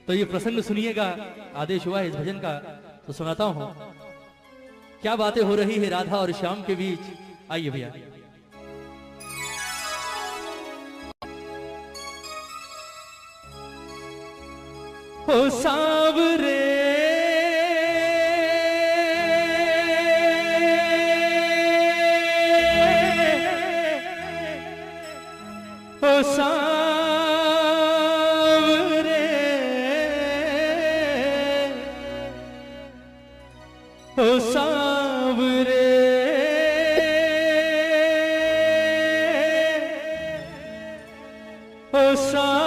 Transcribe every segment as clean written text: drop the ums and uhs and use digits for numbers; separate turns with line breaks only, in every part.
तो ये प्रसंग सुनिएगा, आदेश हुआ है इस भजन का तो सुनाता हूं। क्या बातें हो रही है राधा और श्याम के बीच, आइए भैया। ओ सांवरे ओ सांवरे ओ सांवरे ओ सांवरे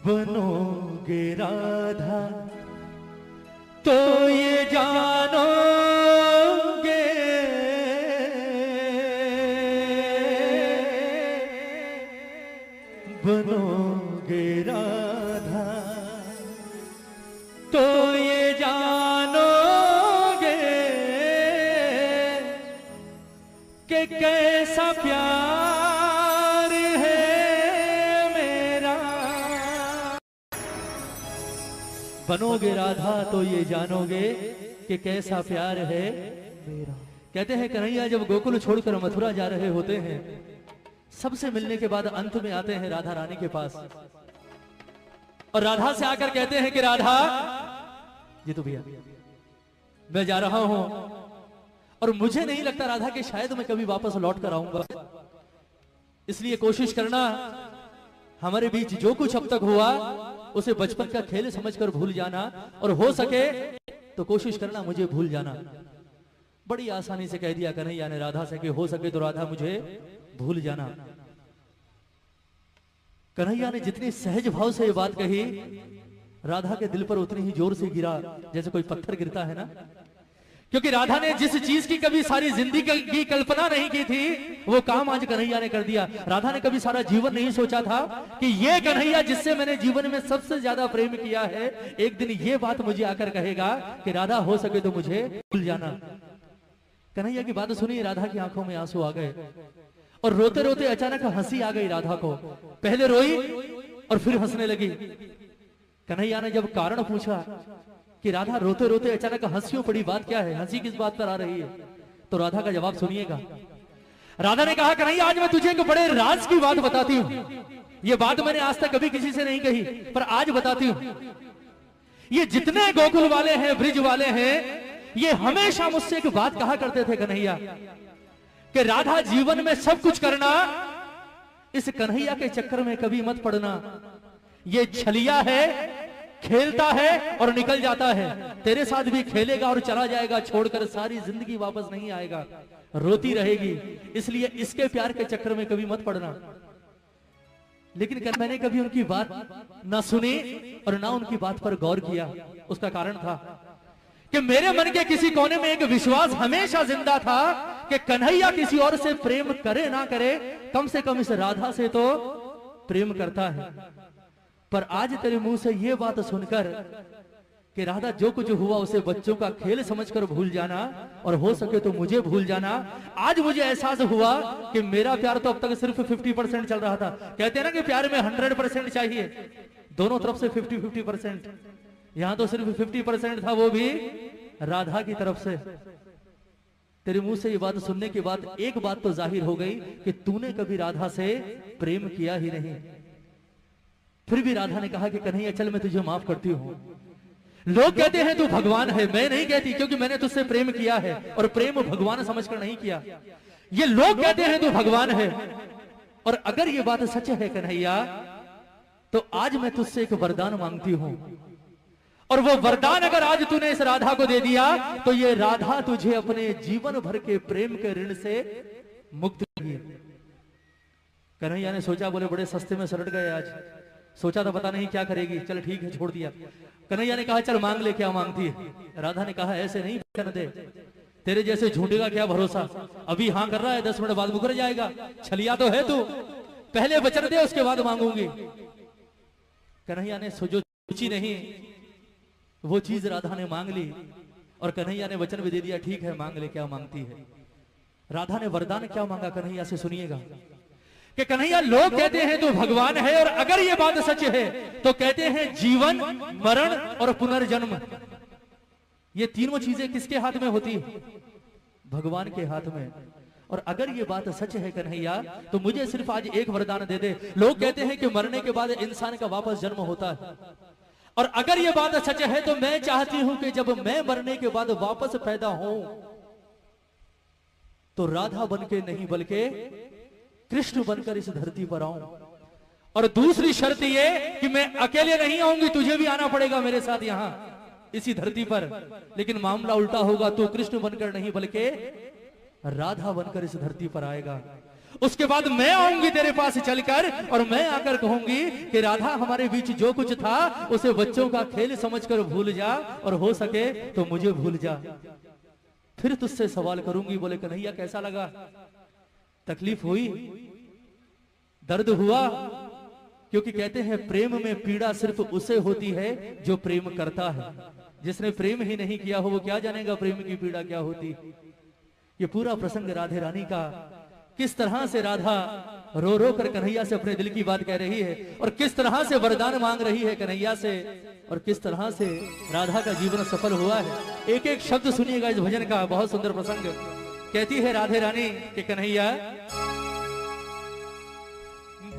बनोगे राधा तो ये जानोगे, बनोगे राधा तो ये जानोगे कि कैसा प्यार है मेरा। बनोगे राधा तो ये जानोगे कि कैसा प्यार है मेरा। कहते हैं कन्हैया जब गोकुल छोड़कर मथुरा जा रहे होते हैं, सबसे मिलने के बाद अंत में आते हैं राधा रानी के पास और राधा से आकर कहते हैं कि राधा जी तो भैया मैं जा रहा हूं और मुझे नहीं लगता राधा कि शायद मैं कभी वापस लौट कर आऊंगा, इसलिए कोशिश करना हमारे बीच जो कुछ अब तक हुआ उसे बचपन का खेल समझकर भूल जाना और हो सके तो कोशिश करना मुझे भूल जाना। बड़ी आसानी से कह दिया कन्हैया ने राधा से कि हो सके तो राधा मुझे भूल जाना। कन्हैया ने जितनी सहज भाव से ये बात कही, राधा के दिल पर उतनी ही जोर से गिरा जैसे कोई पत्थर गिरता है ना, क्योंकि राधा ने जिस चीज की कभी सारी जिंदगी की कल्पना नहीं की थी वो काम आज कन्हैया ने कर दिया। राधा ने कभी सारा जीवन नहीं सोचा था कि ये कन्हैया जिससे मैंने जीवन में सबसे ज्यादा प्रेम किया है, एक दिन ये बात मुझे आकर कहेगा कि राधा हो सके तो मुझे भूल जाना। कन्हैया की बात सुनी, राधा की आंखों में आंसू आ गए और रोते रोते अचानक हंसी आ गई राधा को। पहले रोई और फिर हंसने लगी। कन्हैया ने जब कारण पूछा कि राधा रोते रोते अचानक हंसियों पड़ी, बात क्या है, हंसी किस बात पर आ रही है, तो राधा का जवाब सुनिएगा। राधा ने कहा कन्हैया आज मैं तुझे एक बड़े राज की बात बताती हूं। ये बात मैंने आज तक कभी किसी से नहीं कही पर आज बताती हूं। ये जितने गोकुल वाले हैं, ब्रिज वाले हैं, ये हमेशा मुझसे एक बात कहा करते थे कन्हैया कि राधा जीवन में सब कुछ करना, इस कन्हैया के चक्कर में कभी मत पड़ना। ये छलिया है, खेलता है और निकल जाता है, तेरे साथ भी खेलेगा और चला जाएगा, छोड़कर सारी जिंदगी वापस नहीं आएगा, रोती रहेगी, इसलिए इसके प्यार के चक्कर में कभी मत पड़ना। लेकिन मैंने कभी उनकी बात ना सुनी और ना उनकी बात पर गौर किया। उसका कारण था कि मेरे मन के किसी कोने में एक विश्वास हमेशा जिंदा था कि कन्हैया किसी और से प्रेम करे ना करे, कम से कम इस राधा से तो प्रेम करता है। पर आज तेरे मुंह से ये बात सुनकर कि राधा जो कुछ हुआ उसे बच्चों का खेल समझकर भूल जाना और हो सके तो मुझे भूल जाना, आज मुझे एहसास हुआ कि मेरा प्यार तो अब तक सिर्फ 50% चल रहा था। कहते हैं ना कि प्यार में 100% चाहिए, दोनों तरफ से 50-50%, यहां तो सिर्फ 50% था, वो भी राधा की तरफ से। तेरे मुंह से ये बात सुनने के बाद एक बात तो जाहिर हो गई कि तूने कभी राधा से प्रेम किया ही नहीं। फिर भी राधा ने कहा कि कन्हैया चल मैं तुझे माफ करती हूं। लोग कहते हैं तू भगवान है, मैं नहीं कहती, क्योंकि मैंने तुझसे प्रेम किया है और प्रेम भगवान समझकर नहीं किया। ये लोग कहते हैं तू भगवान है, और अगर ये बात सच है कन्हैया तो आज मैं तुझसे एक वरदान मांगती हूं, और वो वरदान अगर आज तूने इस राधा को दे दिया तो ये राधा तुझे अपने जीवन भर के प्रेम के ऋण से मुक्त करेगी। कन्हैया ने सोचा, बोले बड़े सस्ते में सलट गए आज, सोचा था पता नहीं क्या करेगी, चल ठीक है छोड़ दिया। कन्हैया ने कहा चल मांग ले, क्या मांगती है। राधा ने कहा ऐसे नहीं करने दे, तेरे जैसे झूठे का क्या भरोसा, अभी हाँ कर रहा है 10 मिनट बाद मुकर जाएगा, छलिया तो है तू, पहले वचन दे उसके बाद मांगूंगी। कन्हैया ने जो सोची नहीं वो चीज राधा ने मांग ली और कन्हैया ने वचन भी दे दिया, ठीक है मांग ले क्या मांगती है। राधा ने वरदान क्या मांगा कन्हैया से, सुनिएगा कि कन्हैया लोग कहते हैं तू भगवान है, और अगर ये बात सच है तो कहते हैं जीवन, मरण और पुनर्जन्म, ये तीनों चीजें किसके हाथ में होती है? भगवान के हाथ में। और अगर ये बात सच है कन्हैया तो मुझे सिर्फ आज एक वरदान दे दे। लोग कहते हैं कि मरने के बाद इंसान का वापस जन्म होता है, और अगर ये बात सच है तो मैं चाहती हूं कि जब मैं मरने के बाद वापस पैदा हूं तो राधा बनके नहीं बल्कि कृष्ण बनकर इस धरती पर आऊं। और दूसरी शर्त ये कि मैं अकेले नहीं आऊंगी, तुझे भी आना पड़ेगा मेरे साथ यहां इसी धरती पर। लेकिन मामला उल्टा होगा, तू कृष्ण बनकर नहीं बल्कि राधा बनकर इस धरती पर आएगा। उसके बाद मैं आऊंगी तेरे पास चलकर, और मैं आकर कहूंगी कि राधा हमारे बीच जो कुछ था उसे बच्चों का खेल समझकर भूल जा, और हो सके तो मुझे भूल जा। फिर तुझसे सवाल करूंगी। बोले कन्हैया कैसा लगा? तकलीफ हुई, दर्द हुआ? क्योंकि कहते हैं प्रेम में पीड़ा सिर्फ उसे होती है जो प्रेम करता है। जिसने प्रेम ही नहीं किया हो वो क्या जानेगा प्रेम की पीड़ा क्या होती। ये पूरा प्रसंग राधे रानी का, किस तरह से राधा रो रो कर कन्हैया से अपने दिल की बात कह रही है, और किस तरह से वरदान मांग रही है कन्हैया से, और किस तरह से राधा का जीवन सफल हुआ है। एक एक शब्द सुनिएगा इस भजन का, बहुत सुंदर प्रसंग। कहती है राधे रानी कि कन्हैया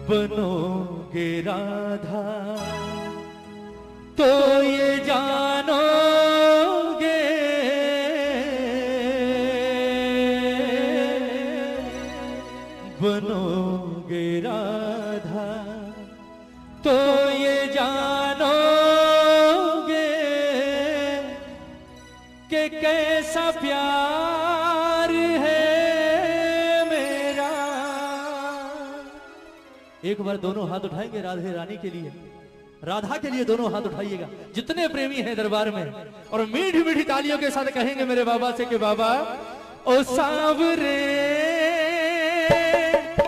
बनोगे राधा तो ये जानोगे, बनोगे राधा तो ये जानोगे कि कैसा प्यार है मेरा। एक बार दोनों हाथ उठाएंगे राधे रानी के लिए, राधा के लिए दोनों हाथ उठाइएगा जितने प्रेमी हैं दरबार में, और मीठी मीठी तालियों के साथ कहेंगे मेरे बाबा से कि बाबा ओ सांवरे,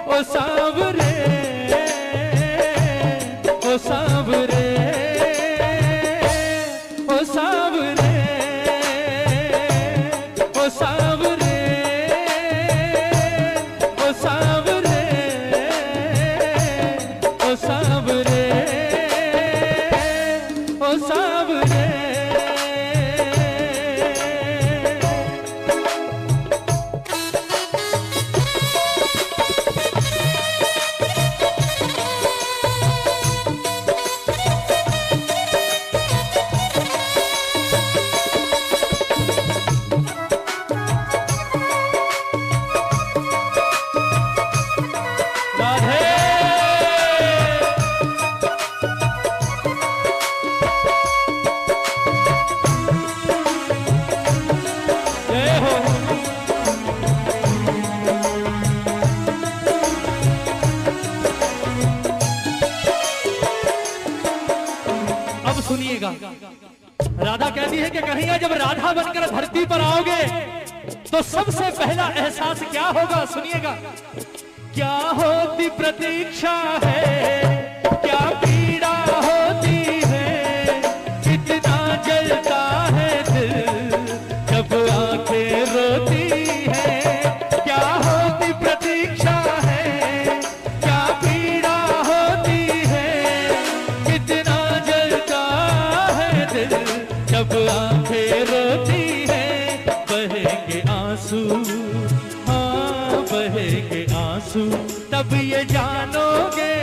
ओ सांवरे, ओ सांवरे, ओ सांवरे, ओ सांवरे, ओ सांवरे, ओ सांवरे, ओ सांवरे। सुनिएगा राधा कहती है कि कन्हैया जब राधा बनकर धरती पर आओगे तो सबसे पहला एहसास क्या होगा, सुनिएगा। क्या होती प्रतीक्षा है, क्या पीड़ा होती है, कितना जलता है दिल जब आंखें रोती है। क्या होती प्रतीक्षा है, क्या पीड़ा होती है, कितना जलता है दिल जब आंखें रोती है। बहेंगे आंसू, हाँ बहेंगे आंसू, तब ये जानोगे,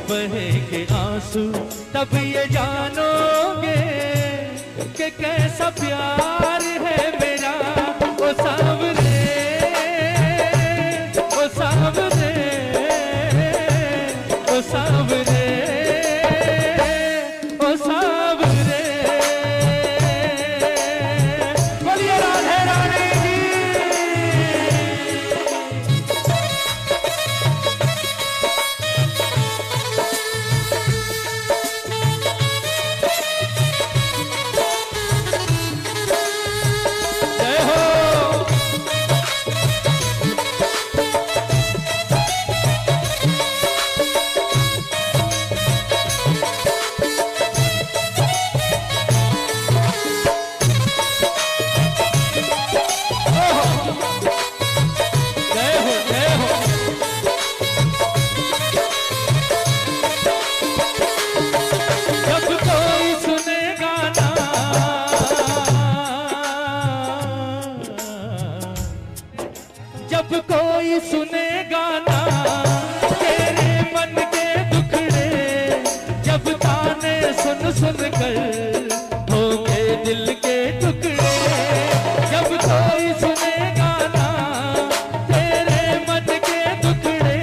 बहेंगे आंसू तब ये जानोगे कि कैसा प्यार है मेरा। ओ सांवरे, ओ सांवरे, ओ सांवरे, ओ सांवरे। बोलिए राधे रानी की। जब कोई सुनेगा ना तेरे मन के दुखड़े, जब ताने सुन सुन कर होंगे दिल के टुकड़े, जब कोई सुनेगा ना तेरे मन के दुखड़े,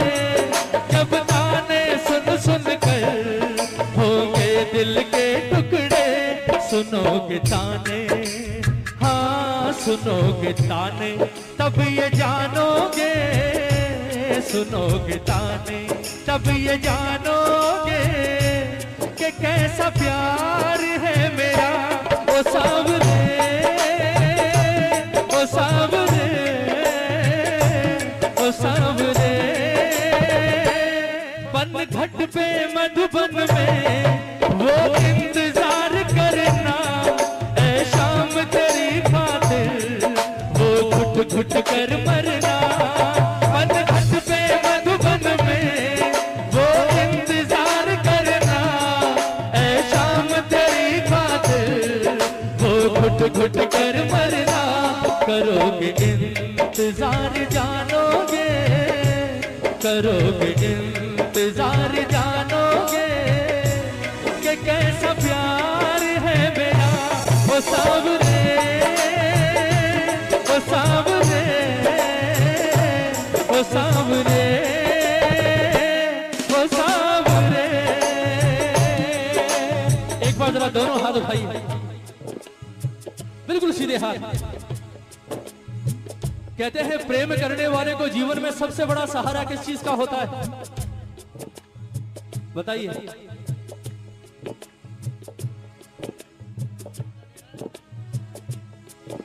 जब ताने सुन सुन कर होंगे दिल के टुकड़े। सुनोगे ताने, हाँ सुनोगे ताने, तब ये जानोगे, सुनोगे ताने तब ये जानोगे कि कैसा प्यार है मेरा। ओ सावरे, ओ सावरे, ओ सावरे, पनघट पे मधुबन में वो इंतजार करना, ऐ शाम तेरी खातिर वो घुट घुट कर मरना। पनघट पे मधुबन में वो इंतजार करना, ऐ शाम तेरी खातिर वो घुट घुट कर मरना। करोगे इंतजार जानोगे, करोगे इंतजार जानोगे कि कैसा प्यार है मेरा। वो सावरे, वो सावरे, वो सावरे, वो सावरे। एक बार जरा दोनों हाथ उठाइए, बिल्कुल सीधे हाथ। कहते हैं प्रेम करने वाले को जीवन में सबसे बड़ा सहारा किस चीज का होता है, बताइए।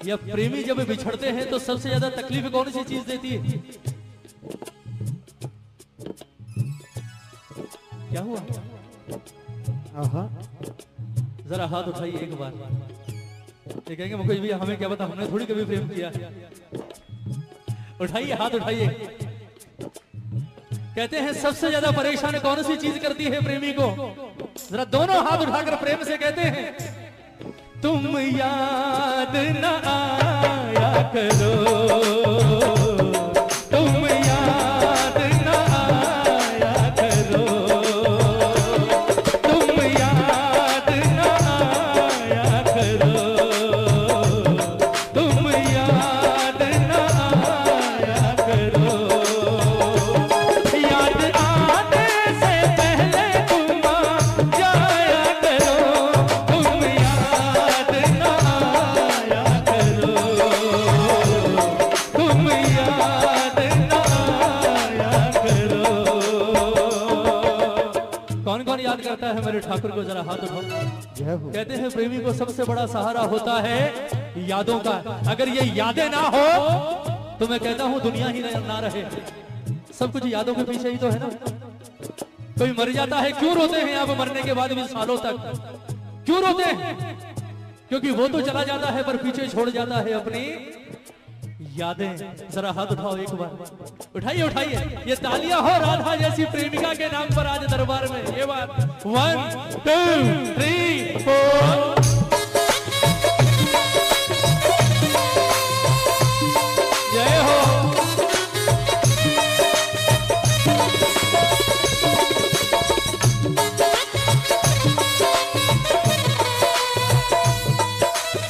या प्रेमी जब बिछड़ते हैं तो सबसे ज्यादा तकलीफ कौन सी चीज देती है? क्या हुआ? जरा हाथ उठाइए एक बार। ये कहेंगे मुकेश भैया हमें क्या पता, हमने थोड़ी कभी प्रेम किया। उठाइए हाथ उठाइए। कहते हैं सबसे ज्यादा परेशान कौन सी चीज करती है प्रेमी को? जरा दोनों हाथ उठाकर प्रेम से कहते हैं, तुम याद न आया करो, तुम याद न आया करो, तुम याद न आया करो, तुम याद न आया करो। याद आने से पहले तुम आ जाया करो, तुम याद न आया करो, तुम याद न आया करो। कौन कौन याद करता है मेरे ठाकुर को? जरा हाथ उठाओ। कहते हैं प्रेमी को सबसे बड़ा सहारा होता है यादों का। अगर ये यादें ना हो तो मैं कहता हूं दुनिया ही ना रहे। सब कुछ यादों के पीछे ही तो है ना। कोई मर जाता है, क्यों रोते हैं आप मरने के बाद भी सालों तक? क्यों रोते हैं? क्योंकि वो तो चला जाता है पर पीछे छोड़ जाता है अपनी यादें। जरा हाथ उठाओ एक बार, उठाइए उठाइए। ये तालियां हो राधा जैसी प्रेमिका के नाम पर आज दरबार में। ये बात 1 2 3 4